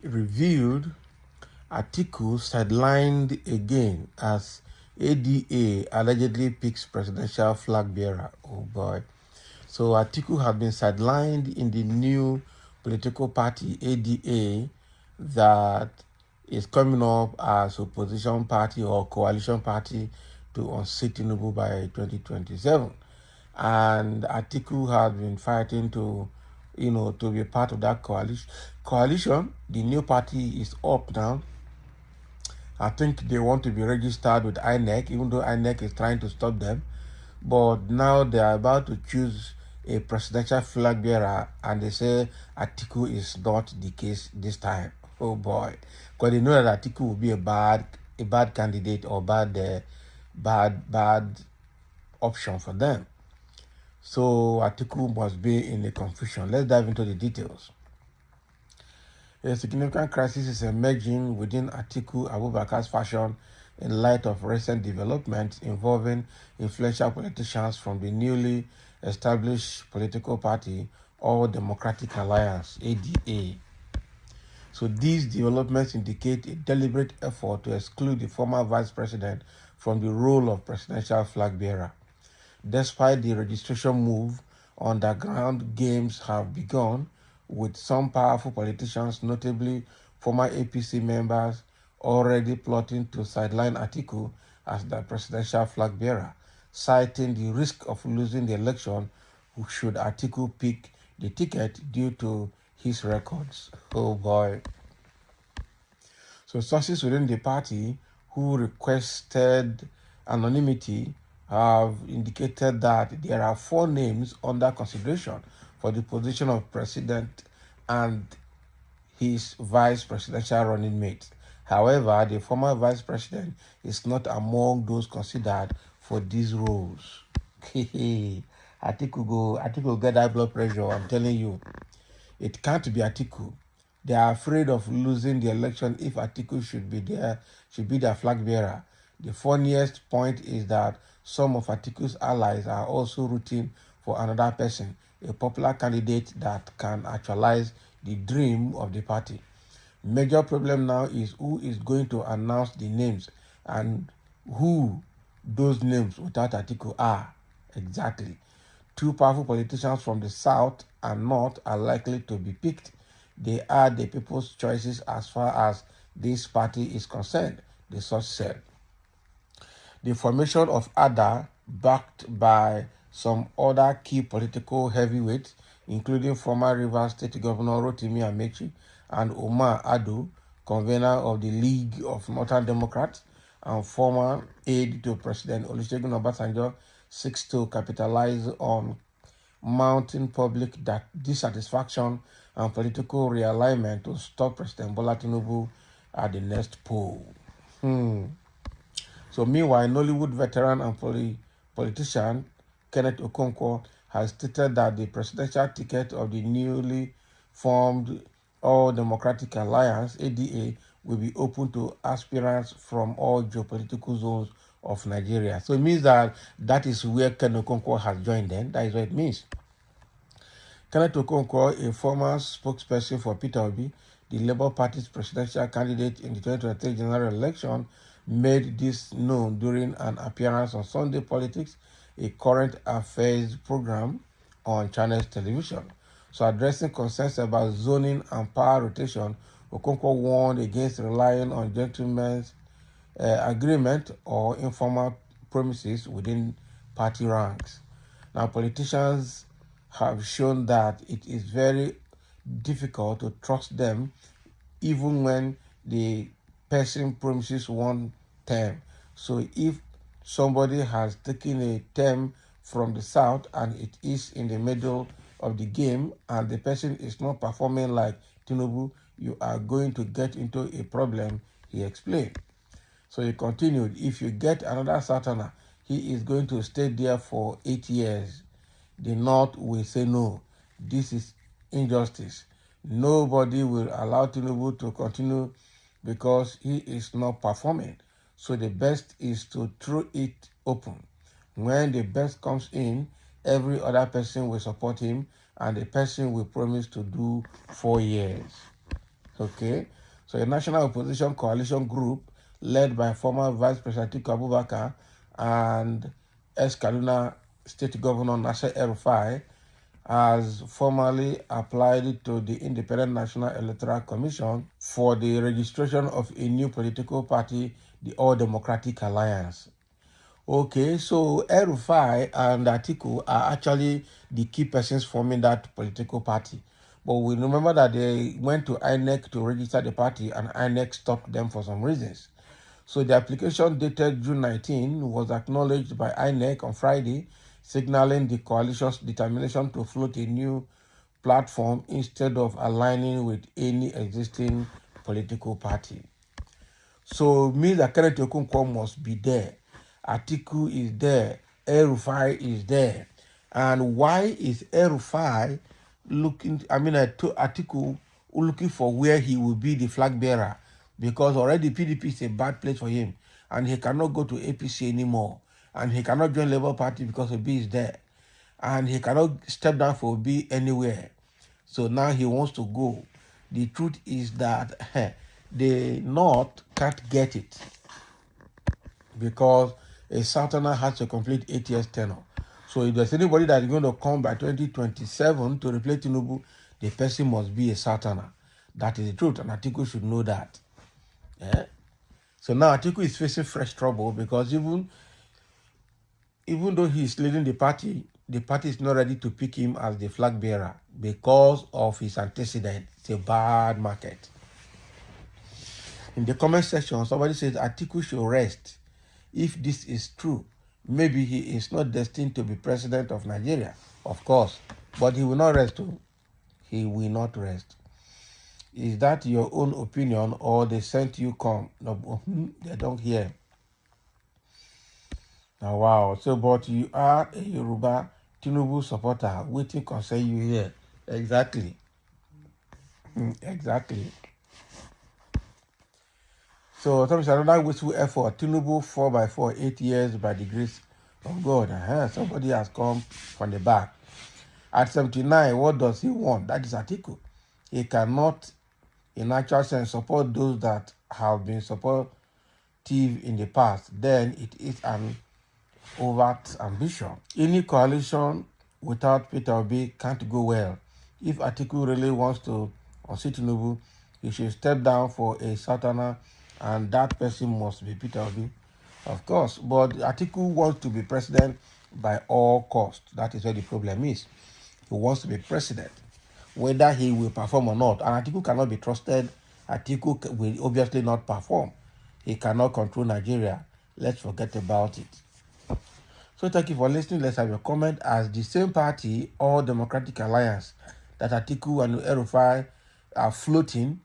revealed Atiku sidelined again as ADA allegedly picks presidential flag bearer. Oh boy. So Atiku had been sidelined in the new political party, ADA, that is coming up as opposition party or coalition party to unseat Tinubu by 2027. And Atiku has been fighting to, to be part of that coalition. The new party is up now. I think they want to be registered with INEC, even though INEC is trying to stop them. But now they are about to choose a presidential flag bearer, and they say Atiku is not the case this time. Oh boy, because they know that Atiku will be a bad candidate or bad option for them. So Atiku must be in a confusion. Let's dive into the details. A significant crisis is emerging within Atiku Abubakar's faction in light of recent developments involving influential politicians from the newly established political party, All Democratic Alliance, ADA. So these developments indicate a deliberate effort to exclude the former vice president from the role of presidential flag bearer. Despite the registration move, underground games have begun, with some powerful politicians, notably former APC members, already plotting to sideline Atiku as the presidential flag bearer, citing the risk of losing the election should Atiku pick the ticket due to his records. Oh boy. So sources within the party who requested anonymity have indicated that there are 4 names under consideration for the position of president and his vice presidential running mate. However, the former vice president is not among those considered for these roles. Atiku get high blood pressure, I'm telling you. It can't be Atiku. They are afraid of losing the election if Atiku should be their flag bearer. The funniest point is that some of Atiku's allies are also rooting for another person, a popular candidate that can actualize the dream of the party. Major problem now is who is going to announce the names and who those names without Atiku are. Exactly. 2 powerful politicians from the south and north are likely to be picked. They are the people's choices as far as this party is concerned, the source said. The formation of ADA, backed by some other key political heavyweights, including former Rivers State Governor Rotimi Amechi and Omar Ado, convener of the League of Northern Democrats and former aide to President Olusegun Obasanjo, seeks to capitalize on mounting public dissatisfaction and political realignment to stop President Bola Tinubu at the next poll. So meanwhile, Nollywood veteran and politician Kenneth Okonkwo has stated that the presidential ticket of the newly formed All Democratic Alliance, ADA, will be open to aspirants from all geopolitical zones of Nigeria. So it means that is where Kenneth Okonkwo has joined then. That is what it means. Kenneth Okonkwo, a former spokesperson for Peter Obi, the Labour Party's presidential candidate in the 2023 general election, made this known during an appearance on Sunday Politics, a current affairs program on Channels Television. So addressing concerns about zoning and power rotation, Okonkwo warned against relying on gentlemen's agreement or informal promises within party ranks. Now, politicians have shown that it is very difficult to trust them even when the person promises one term. So if somebody has taken a term from the south and it is in the middle of the game and the person is not performing like Tinubu, you are going to get into a problem, he explained. So he continued, if you get another Southerner, he is going to stay there for 8 years. The North will say no. This is injustice. Nobody will allow Tinubu to continue because he is not performing. So the best is to throw it open. When the best comes in, every other person will support him and the person will promise to do 4 years. Okay, so a national opposition coalition group led by former Vice President Atiku Abubakar and ex-Kaduna State Governor Nasser El-Rufai has formally applied to the Independent National Electoral Commission for the registration of a new political party, the All Democratic Alliance. Okay, so El-Rufai and Atiku are actually the key persons forming that political party. But we remember that they went to INEC to register the party and INEC stopped them for some reasons. So the application dated June 19 was acknowledged by INEC on Friday, signaling the coalition's determination to float a new platform instead of aligning with any existing political party. So means that Kenneth Okonkwo must be there. Atiku is there. El-Rufai is there. And why is El-Rufai looking, Atiku looking for where he will be the flag bearer? Because already PDP is a bad place for him. And he cannot go to APC anymore. And he cannot join Labour Party because Obi is there. And he cannot step down for Obi anywhere. So now he wants to go. The truth is that the North can't get it because a Southerner has to complete 8 years tenure. So if there's anybody that is going to come by 2027 to replace Tinubu, the person must be a Southerner. That is the truth, and Atiku should know that. Yeah? So now Atiku is facing fresh trouble because even though he is leading the party is not ready to pick him as the flag bearer because of his antecedent. It's a bad market. In the comment section, somebody says Atiku should rest. If this is true, maybe he is not destined to be president of Nigeria, of course, but he will not rest. He will not rest. Is that your own opinion or they sent you come? No, they don't hear. Oh, wow. So, but you are a Yoruba Tinubu supporter. Waiting concern you here. Exactly. Exactly. So, another wasteful effort. Tinubu 4x4, 8 years by the grace of God. Somebody has come from the back. At 79, what does he want? That is Atiku. He cannot, in actual sense, support those that have been supportive in the past. Then it is an overt ambition. Any coalition without Peter Obi can't go well. If Atiku really wants to unseat Tinubu, he should step down for a Southerner, and that person must be Peter Obi, of course. But Atiku wants to be president by all costs. That is where the problem is. He wants to be president, whether he will perform or not. And Atiku cannot be trusted. Atiku will obviously not perform. He cannot control Nigeria. Let's forget about it. So thank you for listening. Let's have your comment. As the same party, All Democratic Alliance, that Atiku and El-Rufai are floating,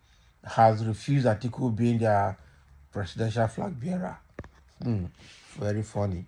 has refused Atiku being their presidential flag bearer. Very funny.